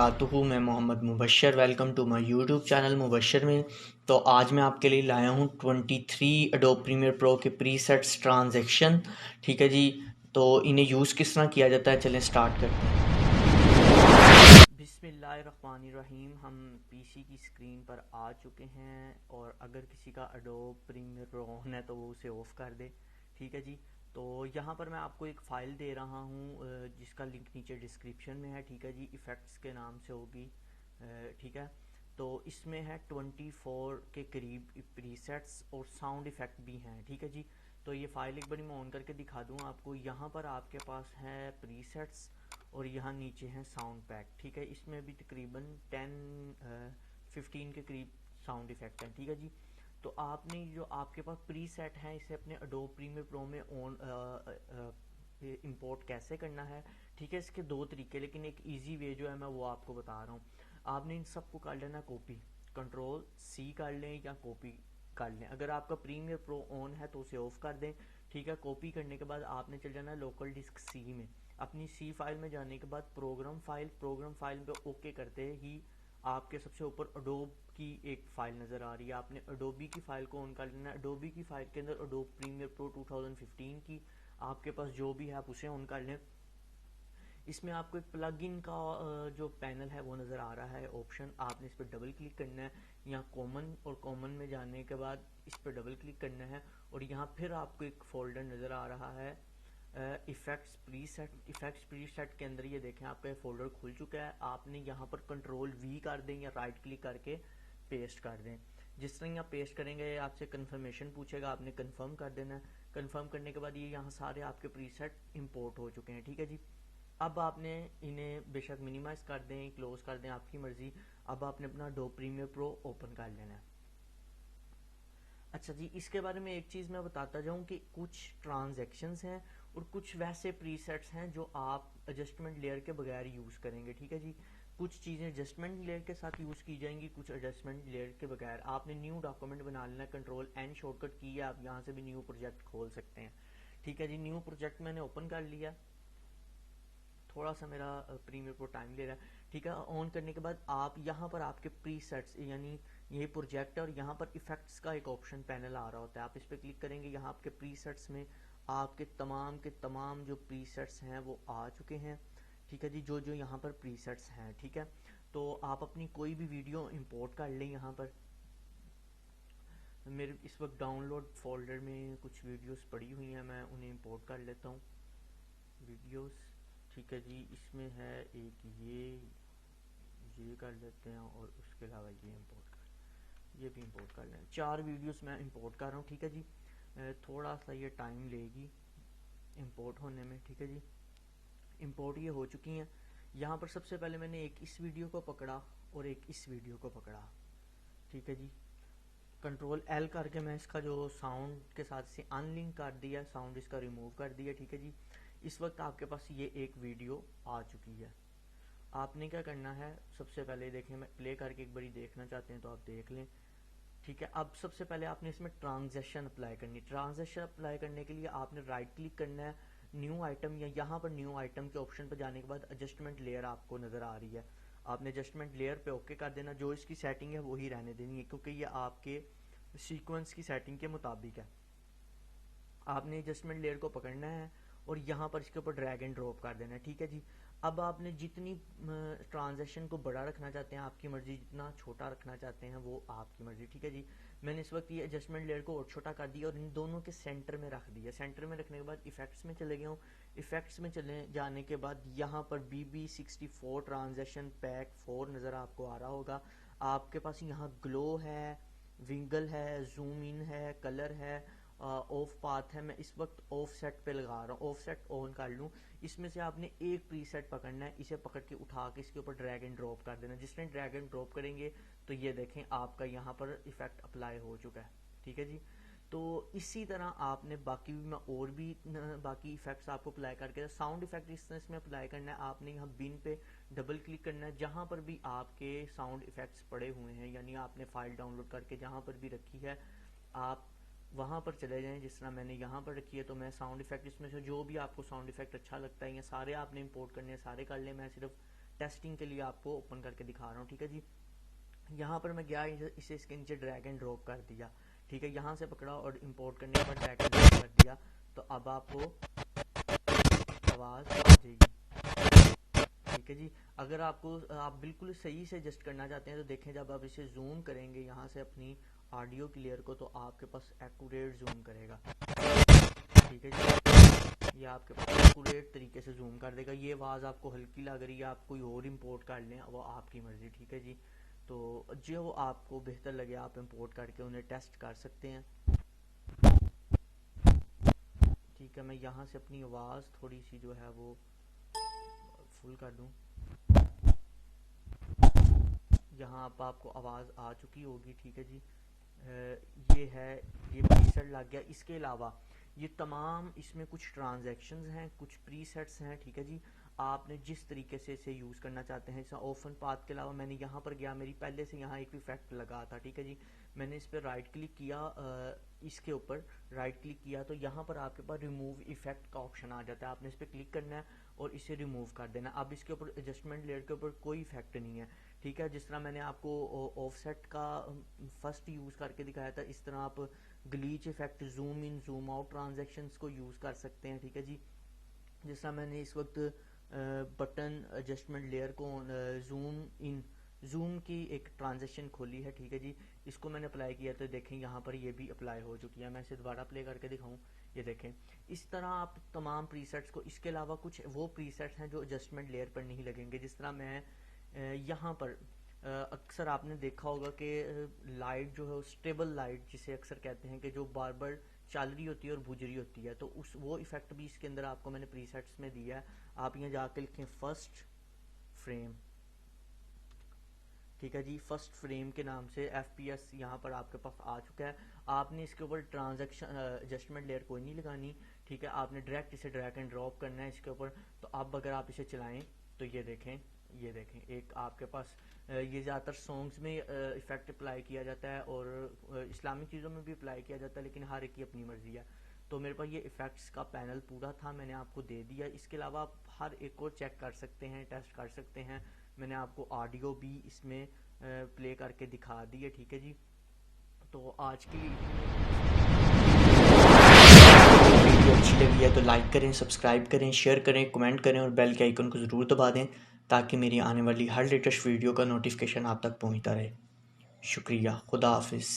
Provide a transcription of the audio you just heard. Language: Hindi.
वबरकातुहू। मैं Mohammad Mubashar, welcome to my YouTube channel Mubashar में। तो आज मैं आपके लिए लाया हूँ 23 एडोब प्रीमियर प्रो के प्रीसेट्स ट्रांजैक्शन। ठीक है जी, तो इन्हें यूज़ किस तरह किया जाता है, चलें स्टार्ट करते हैं। बिस्मिल्लाहिर्रहमानिर्रहीम। हम पीसी की स्क्रीन पर आ चुके हैं और अगर किसी का एडोब प्रीमियर प्रो ऑन है तो वो उसे ऑफ़ कर दे। ठीक है जी, तो यहाँ पर मैं आपको एक फ़ाइल दे रहा हूँ जिसका लिंक नीचे डिस्क्रिप्शन में है। ठीक है जी, इफ़ेक्ट्स के नाम से होगी। ठीक है, तो इसमें है 24 के करीब प्रीसेट्स और साउंड इफ़ेक्ट भी हैं। ठीक है जी, तो ये फ़ाइल एक बार मैं ऑन करके दिखा दूँ आपको। यहाँ पर आपके पास है प्रीसेट्स और यहाँ नीचे है साउंड पैक। ठीक है, इसमें भी तकरीबन 15 के करीब साउंड इफ़ेक्ट हैं। ठीक है जी, तो आपने जो आपके पास प्री सेट है इसे अपने एडोब प्रीमियर प्रो में ऑन इंपोर्ट कैसे करना है। ठीक है, इसके दो तरीके, लेकिन एक इजी वे जो है मैं वो आपको बता रहा हूँ। आपने इन सबको कर लेना कॉपी, कंट्रोल सी कर लें या कॉपी कर लें। अगर आपका प्रीमियर प्रो ऑन है तो उसे ऑफ कर दें। ठीक है, कॉपी करने के बाद आपने चल जाना लोकल डिस्क सी में। अपनी सी फाइल में जाने के बाद प्रोग्राम फाइल पे ओके करते ही आपके सबसे ऊपर एडोब की एक फ़ाइल नज़र आ रही है। आपने एडोबी की फ़ाइल को ऑन कर लेना है। एडोबी की फ़ाइल के अंदर एडोब प्रीमियर प्रो 2015 की आपके पास जो भी है आप उसे ऑन कर लें। इसमें आपको एक प्लगइन का जो पैनल है वो नज़र आ रहा है ऑप्शन, आपने इस पर डबल क्लिक करना है। यहाँ कॉमन और कॉमन में जाने के बाद इस पर डबल क्लिक करना है और यहाँ फिर आपको एक फ़ोल्डर नज़र आ रहा है इफ़ेक्ट्स प्रीसेट के अंदर। ये देखें आपका ये फोल्डर खुल चुका है। आपने यहाँ पर कंट्रोल वी कर दें या राइट क्लिक करके पेस्ट कर दें। जिस तरह आप पेस्ट करेंगे आपसे कंफर्मेशन पूछेगा, आपने कंफर्म कर देना है। कंफर्म करने के बाद ये यहाँ सारे आपके प्रीसेट इंपोर्ट हो चुके हैं। ठीक है जी, अब आपने इन्हें बेशक मिनिमाइज कर दें, क्लोज कर दें, आपकी मर्जी। अब आपने अपना एडोब प्रीमियर प्रो ओपन कर लेना है। अच्छा जी, इसके बारे में एक चीज़ मैं बताता जाऊं कि कुछ ट्रांजैक्शंस हैं और कुछ वैसे प्रीसेट्स हैं जो आप एडजस्टमेंट लेयर के बगैर यूज़ करेंगे। ठीक है जी, कुछ चीज़ें एडजस्टमेंट लेयर के साथ यूज़ की जाएंगी, कुछ एडजस्टमेंट लेयर के बगैर। आपने न्यू डॉक्यूमेंट बना लेना, कंट्रोल एन शॉर्टकट की है, आप यहाँ से भी न्यू प्रोजेक्ट खोल सकते हैं। ठीक है जी, न्यू प्रोजेक्ट मैंने ओपन कर लिया। थोड़ा सा मेरा प्रीमियर प्रो टाइम ले रहा है। ठीक है, ऑन करने के बाद आप यहाँ पर आपके प्रीसेट्स यानी ये प्रोजेक्ट है और यहाँ पर इफेक्ट्स का एक ऑप्शन पैनल आ रहा होता है। आप इस पर क्लिक करेंगे, यहाँ आपके प्रीसेट्स में आपके तमाम के तमाम जो प्रीसेट्स हैं वो आ चुके हैं। ठीक है जी, जो जो यहाँ पर प्रीसेट्स हैं। ठीक है, तो आप अपनी कोई भी वीडियो इंपोर्ट कर लें। यहाँ पर मेरे इस वक्त डाउनलोड फोल्डर में कुछ वीडियोस पड़ी हुई हैं, मैं उन्हें इंपोर्ट कर लेता हूँ वीडियोस। ठीक है जी, इसमें है एक ये कर लेते हैं और उसके अलावा ये भी इंपोर्ट कर लें। 4 वीडियोस मैं इंपोर्ट कर रहा हूँ। ठीक है जी, थोड़ा सा ये टाइम लेगी इंपोर्ट होने में। ठीक है जी, इंपोर्ट ये हो चुकी हैं। यहाँ पर सबसे पहले मैंने एक इस वीडियो को पकड़ा और एक इस वीडियो को पकड़ा। ठीक है जी, कंट्रोल एल करके मैं इसका जो साउंड के साथ से अनलिंक कर दिया, साउंड इसका रिमूव कर दिया। ठीक है जी, इस वक्त आपके पास ये एक वीडियो आ चुकी है। आपने क्या करना है, सबसे पहले देखें, मैं प्ले करके एक बारी देखना चाहते हैं तो आप देख लें। ठीक है, अब सबसे पहले आपने इसमें ट्रांजैक्शन अप्लाई करनी। ट्रांजैक्शन अप्लाई करने के लिए आपने राइट क्लिक करना है, न्यू आइटम या यहाँ पर न्यू आइटम के ऑप्शन पर जाने के बाद एडजस्टमेंट लेयर आपको नज़र आ रही है। आपने एडजस्टमेंट लेयर पे ओके कर देना। जो इसकी सेटिंग है वही रहने देनी है क्योंकि ये आपके सीक्वेंस की सेटिंग के मुताबिक है। आपने एडजस्टमेंट लेयर को पकड़ना है और यहाँ पर इसके ऊपर ड्रैग एंड ड्रॉप कर देना है। ठीक है जी, अब आपने जितनी ट्रांजैक्शन को बड़ा रखना चाहते हैं आपकी मर्जी, जितना छोटा रखना चाहते हैं वो आपकी मर्जी। ठीक है जी, मैंने इस वक्त ये एडजस्टमेंट लेयर को और छोटा कर दिया और इन दोनों के सेंटर में रख दिया। सेंटर में रखने के बाद इफेक्ट्स में चले गया हूँ। इफेक्ट्स में चले जाने के बाद यहाँ पर BB64 ट्रांजैक्शन पैक 4 नज़र आपको आ रहा होगा। आपके पास यहाँ ग्लो है, विंगल है, जूम इन है, कलर है, ऑफ पाथ है। मैं इस वक्त ऑफ सेट पे लगा रहा हूँ, ऑफ सेट ऑन कर लूँ। इसमें से आपने एक प्रीसेट पकड़ना है, इसे पकड़ के उठा के इसके ऊपर ड्रैग एंड ड्रॉप कर देना। जिस टाइम ड्रैग एंड ड्रॉप करेंगे तो ये देखें आपका यहाँ पर इफेक्ट अप्लाई हो चुका है। ठीक है जी, तो इसी तरह आपने बाकी भी मैं और भी बाकी इफेक्ट्स आपको अप्लाई करके, साउंड इफेक्ट इस तरह इसमें अप्लाई करना है। आपने यहाँ बिन पे डबल क्लिक करना है, जहाँ पर भी आपके साउंड इफेक्ट्स पड़े हुए हैं यानी आपने फाइल डाउनलोड करके जहाँ पर भी रखी है आप वहाँ पर चले जाएं। जिस तरह मैंने यहाँ पर रखी है तो मैं साउंड इफेक्ट इसमें से जो भी आपको साउंड इफेक्ट अच्छा लगता है या सारे आपने इंपोर्ट करने हैं सारे कर लें। मैं सिर्फ टेस्टिंग के लिए आपको ओपन करके दिखा रहा हूँ। ठीक है जी, यहाँ पर मैं गया, इसे इसके नीचे ड्रैग एंड ड्रॉप कर दिया। ठीक है, यहाँ से पकड़ा और इंपोर्ट करने के बाद ड्रैग एंड ड्रॉप कर दिया, तो अब आपको आवाज़ आ जाएगी। ठीक है जी, अगर आपको आप बिल्कुल सही से एडजस्ट करना चाहते हैं तो देखें, जब आप इसे जूम करेंगे यहाँ से अपनी ऑडियो क्लियर को, तो आपके पास एक्यूरेट जूम करेगा। ठीक है जी, ये आपके पास एक्यूरेट तरीके से जूम कर देगा। ये आवाज़ आपको हल्की लग रही है, आप कोई और इंपोर्ट कर लें, वो आपकी मर्ज़ी। ठीक है जी, तो जो आपको बेहतर लगे आप इंपोर्ट करके उन्हें टेस्ट कर सकते हैं। ठीक है, मैं यहाँ से अपनी आवाज़ थोड़ी सी जो है वो फुल कर दूँ। यहाँ आप आपको आवाज़ आ चुकी होगी। ठीक है जी, ये है, ये प्रीसेट लग गया। इसके अलावा ये तमाम इसमें कुछ ट्रांजैक्शंस हैं, कुछ प्रीसेट्स हैं। ठीक है जी, आपने जिस तरीके से इसे यूज़ करना चाहते हैं। ओपन पाथ के अलावा मैंने यहाँ पर गया, मेरी पहले से यहाँ एक इफेक्ट लगा था। ठीक है जी, मैंने इस पर राइट क्लिक किया, इसके ऊपर राइट क्लिक किया तो यहाँ पर आपके पास रिमूव इफेक्ट का ऑप्शन आ जाता है। आपने इस पर क्लिक करना है और इसे रिमूव कर देना। अब इसके ऊपर एडजस्टमेंट लेयर के ऊपर कोई इफेक्ट नहीं है। ठीक है, जिस तरह मैंने आपको ऑफसेट का फर्स्ट यूज़ करके दिखाया था, इस तरह आप glitch effect, zoom in zoom out transactions को यूज़ कर सकते हैं। ठीक है जी, जिस तरह मैंने इस वक्त बटन एडजस्टमेंट लेयर को जूम इन जूम की एक ट्रांजैक्शन खोली है। ठीक है जी, इसको मैंने अप्लाई किया तो देखें यहाँ पर ये भी अप्लाई हो चुकी है। मैं इसे दोबारा प्ले करके दिखाऊं, ये देखें। इस तरह आप तमाम प्रीसेट्स को, इसके अलावा कुछ वो प्रीसेट्स हैं जो एडजस्टमेंट लेयर पर नहीं लगेंगे। जिस तरह मैं यहाँ पर अक्सर आपने देखा होगा कि लाइट जो है स्टेबल लाइट जिसे अक्सर कहते हैं, कि जो बार बार चल रही होती है और बुझ रही होती है, तो उस वो इफेक्ट भी इसके अंदर आपको मैंने प्रीसेट्स में दिया है। आप यहाँ जाके लिखें फर्स्ट फ्रेम। ठीक है जी, फर्स्ट फ्रेम के नाम से FPS यहाँ पर आपके पास आ चुका है। आपने इसके ऊपर ट्रांजैक्शन एडजस्टमेंट लेयर कोई नहीं लगानी। ठीक है, आपने डायरेक्ट इसे ड्रैग एंड ड्रॉप करना है इसके ऊपर। तो अब अगर आप इसे चलाएं तो ये देखें, ये देखें, एक आपके पास ये ज़्यादातर सॉन्ग्स में इफ़ेक्ट अप्लाई किया जाता है और इस्लामिक चीज़ों में भी अप्लाई किया जाता है, लेकिन हर एक की अपनी मर्ज़ी है। तो मेरे पास ये इफ़ेक्ट्स का पैनल पूरा था, मैंने आपको दे दिया। इसके अलावा आप हर एक और चेक कर सकते हैं, टेस्ट कर सकते हैं। मैंने आपको ऑडियो भी इसमें प्ले करके दिखा दी है। ठीक है जी, तो आज की वीडियो अच्छी लगी है तो लाइक करें, सब्सक्राइब करें, शेयर करें, कमेंट करें और बेल के आइकन को ज़रूर दबा दें, ताकि मेरी आने वाली हर लेटेस्ट वीडियो का नोटिफिकेशन आप तक पहुंचता रहे। शुक्रिया, खुदा हाफिज़।